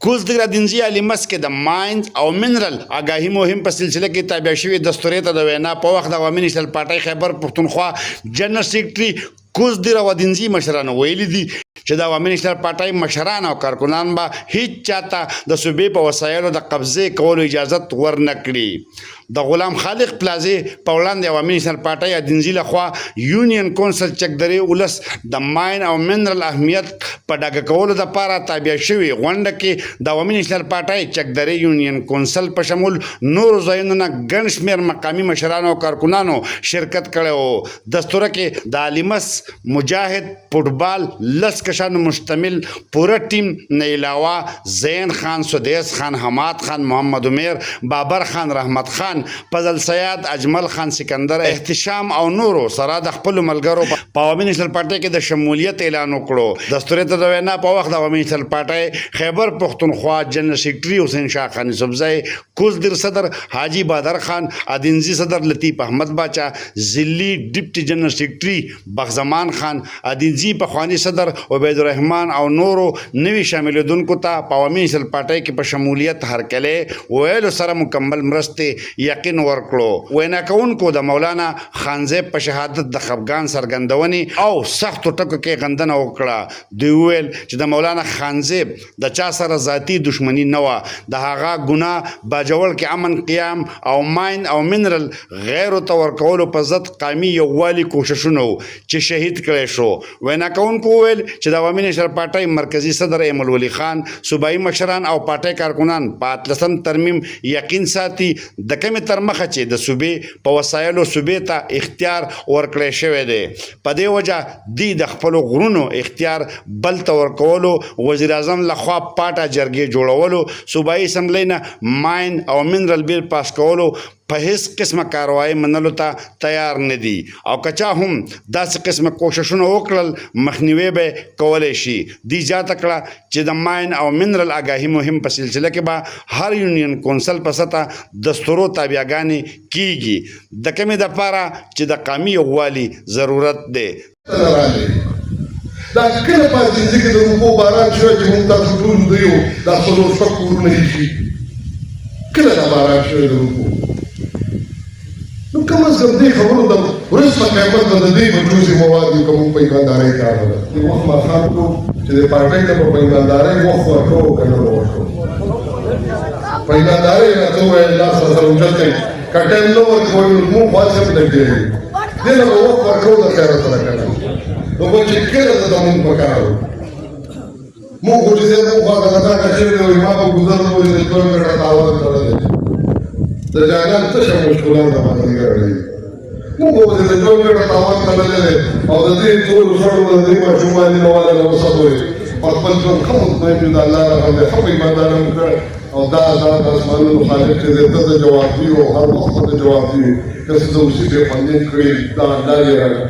کوزدګ دینزي الیمس کې د ماینز او منرل آګاهي مهم په سلسله کې تابع شوي دستورې ته د وینا په وخت د عوامي نېشنل پارټۍ خیبر پښتونخوا جنرال سیکرټري کوزدګ ودینزي مشرانو ویلي دي چې د عوامي نېشنل پارټۍ مشران او کارکنان به هیڅ چاته د صوبې په وسایلو د قبضې کولو اجازت ورنه کړي. د غلام خالق پلازې په وړاندې عوامي نېشنل پارټۍ ادینزي لخوا یونین کونسل چکدرې ولس د ماین او منرل اهمیت په ډاګه کولو دپاره تابع شوي غونډه کې د عوامي نېشنل پارټۍ چکدرې یونین کونسل په شمول نورو ځایونو نه ګڼ شمېر مقامي مشرانو او کارکنانو شرکت کړی و. دستوره کې د الیمس مجاهد فوټبال لس کشانو مشتمل پوره ټیم نه علاوه زین خان، سدیس خان، حماد خان، محمد عمیر، بابر خان، رحمت خان، فضل سیاد، اجمل خان سکندر، احتشام او نورو سره د خپلو ملګرو په عوامي نېشنل پارټۍ کې د شمولیت اعلان وکړو. دستورې ته د وینا په وخت د عوامي نېشنل پارټۍ خیبر پښتونخوا جنرال سیکرټري حسین شاه خان یوسفزی، کوزدګ صدر حاجی بادر خان، ادینزي صدر لطیف احمد باچا، ضلعي ډیپټي جنرال سیکرټري بخزمان خان، ادینزي پخواني صدر عبید الرحمن او نورو نوي شاملېدونکو ته په عوامي نېشنل پارټۍ کې په شمولیت هرکلی ویلو سره مکمل مرستې یقین ورکړو. وینا کوونکو د مولانا خانزیب په شهادت د خفګان څرګندونې او سختو ټکو کې غندنه وکړه. دوی وویل چې د مولانا خانزیب د چا سره ذاتي دښمني نه وه، د هغه ګناه باجوړ کې امن قیام او ماین او منرل غیرو ته ورکولو په ضد قومي یووالي کوششونه و چې شهید کړی شو. وینا کوونکو وویل چې د عوامي نېشنل پارټۍ مرکزي صدر ایمل ولی خان، صوبایي مشران او پارټۍ کارکنان په 18 ترمیم یقین ساتي د کمې تر مخه چې د صوبې په وسایلو صوبې ته اختیار ورکړی شوی دی. په دې وجه دوی د خپلو غرونو اختیار بل ته ورکولو، وزیر اعظم لخوا پاټه جرګې جوړولو، صوبایي اسمبلۍ نه ماین او منرل بیل پاس کولو په هیڅ قسمه کاروایی منلو ته تیار نه دي او که چا هم داسې قسمه کوششونه وکړل مخنیوی به کولی شي. دوی زیاته کړه چې د ماین او منرل آګاهي مهم په سلسله کې به هر یونین کونسل په سطح دستورو تابعګانې کیږي د کمې دپاره چې د قومي یووالي ضرورت دی. دا کله په ادینزي کې د اوبو باران شوی چې موږ تاسو ټول دوی دا څلور شپږ کورونه ایښي، کله دا باران شوی د اوبو؟ نو کم از کم دې خبرو ته ورځ په قیامت به د دې بجوزي مواد وي که موږ په ایماندارۍ کار وکړو. دې وخت ماښام کړو چې د پارټۍ ته به په ایماندارۍ وخت ورکړو که نه به ورکړو. په ایماندارۍ راته وویل لاس سره اوچت کړئ، که ټایم نه ورکوئ نو موږ خواص هم لګېږي، دې نه به وخت ورکړو د خیره سره که نه نو به چې کله ده ته موږ په کار وو. موږ خو چې دی موږ خوا که دا که چېرې وایي ما به ګزر نه وایي د 2 میټره تاوان تړلی دی د جانان تشه مشکلات باندې ګرځي. موږ به د 2 میټره تاوان تړلی دی او د دې ټولو سړو د دې ماشومان دي نواله نه وساتوئ په خپل ژوند ښه مطمئن یو د الله رحم دی، ښه ایماندار هم کړی او دا د اسمانونو خالق چې دی ته د جواب وي او هر وخت ته جواب وي که څه د مصیبې خوندین کړي دا الله یې راکړي.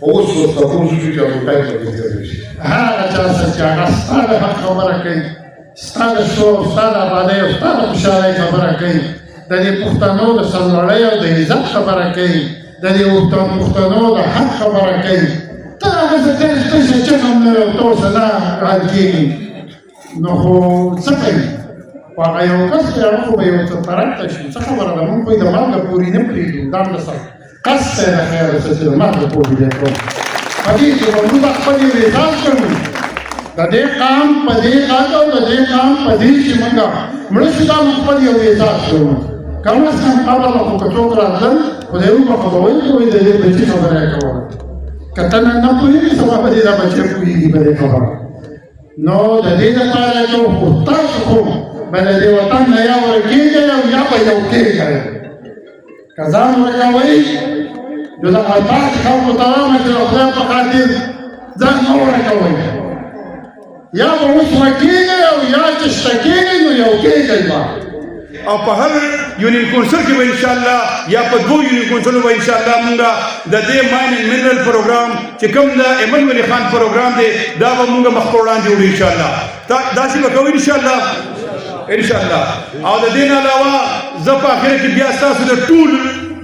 اوس ورته تپوس وشي چې هغه ټایم پکې تېری شي. هغه چا سره چې هغه ستا د حق خبره کوي، ستا د شور، ستا د ابادۍ او ستا د خوشحالۍ خبره کوي، د دې پښتنو د سرلوړۍ او د عزت خبره کوي، د دې پښتنو د حق خبره کوي، ته هغه څه کوې ته چې چغ هم لرې او ته ورسره نه حل کېږي نو خو څه کوي؟ خو هغه یو کس دی هغه خو به یو څه طرف ته شي. څه خبره ده موږ خو یې د مالګه پورې نه پرېږدو، دا هم د سر قصد دی د خیره څه چې د مالګه پورې دی کوم په دې کې به موږ خپل یو احساس کوو د دې قام په دې غږ او د دې قام په دې چې موږ مړه شو دا موږ خپل یو احساس کوو. کم از کم قبر به خو که څوک راتلل خدای وبخښه به ویل کوئ د دې بچي خبره یې کوله، که ته نه پوهېږې سبا به دې دا بچی پوهېږي په دې خبره. نو د دې لپاره یې کوو خو تاسو خو به د دې وطن نه یا ورکېږئ او یا به یو کېږئ. که ځان ورکوئ نو د پاتې خلکو ته وایم چې د خدای په خاطر ځان مه ورکوئ، یا به اوس ورکېږئ او یا چې شته کېږئ نو یو کېږئ به. او په هر یونین کونسل کې به انشاءالله یا په 2 یونین کونسلو به انشاءالله مونږ د دې ماین اینډ منرل پروګرام چې کوم د ایمل ولی خان پروګرام دی دا به مونږ مخ په وړاندې وړو انشاءالله. داسې به کوو انشاءالله انشاءالله. او د دې نه علاوه زه په اخر کې بیا ستاسو د ټول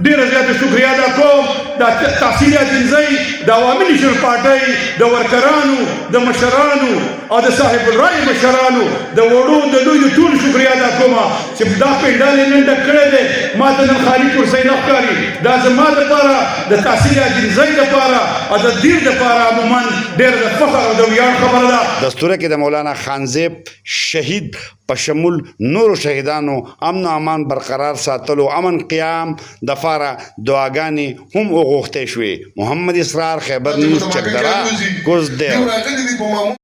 ډېره زیاته شکریا ادا کوم د تحصیل اجنزۍ د عوامي نشر پارټۍ د ورکرانو د مشرانو او د صاحب الرأي مشرانو د وړو د لوی د ټول شکریا ادا کوم چې دا پنډال نن ډک کړی دی ما ته نن خالي کرسۍ نه ښکاري دا زما دپاره د تحصیل اجنزۍ دپاره او د دیر دپاره عموما ډېر د فخر او د ویاړ خبره ده. دستوره کې د مولانا خانزیب شهید په شمول نورو شهیدانو امن او امان برقرار ساتلو امن قیام دفاره دعاګانې هم وغوښتې شوې. محمد اسرار، خیبر نیوز، چکدره، کوزدیر.